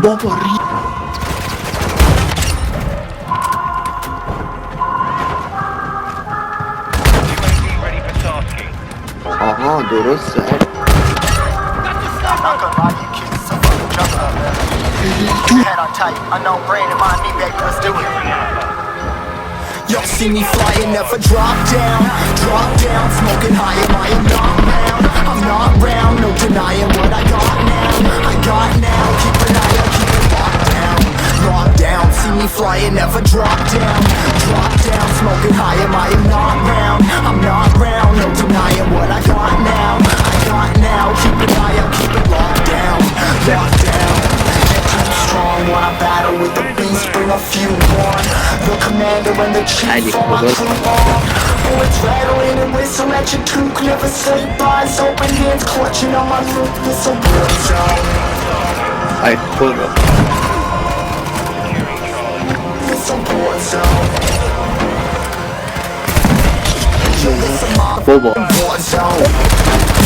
بابا ری آها درسته Y'all see me flying, never drop down, smoking high, am I am not round, I'm not round, no denying what I got now, keep an eye out, keep it locked down, see me flying, never drop down, smoking high, am I am not round, I'm not round, no denying what I got now, keep an eye out, keep it locked down, keep strong when I battle with the beast, bring a few on, the commander and the chief on my crew on, bullets rattling and whistle at your toque, never sleep, eyes open, hands clutching on my loop, this a Warzone. Ay, juego. This a Warzone. Yo, this a Bobo. Warzone.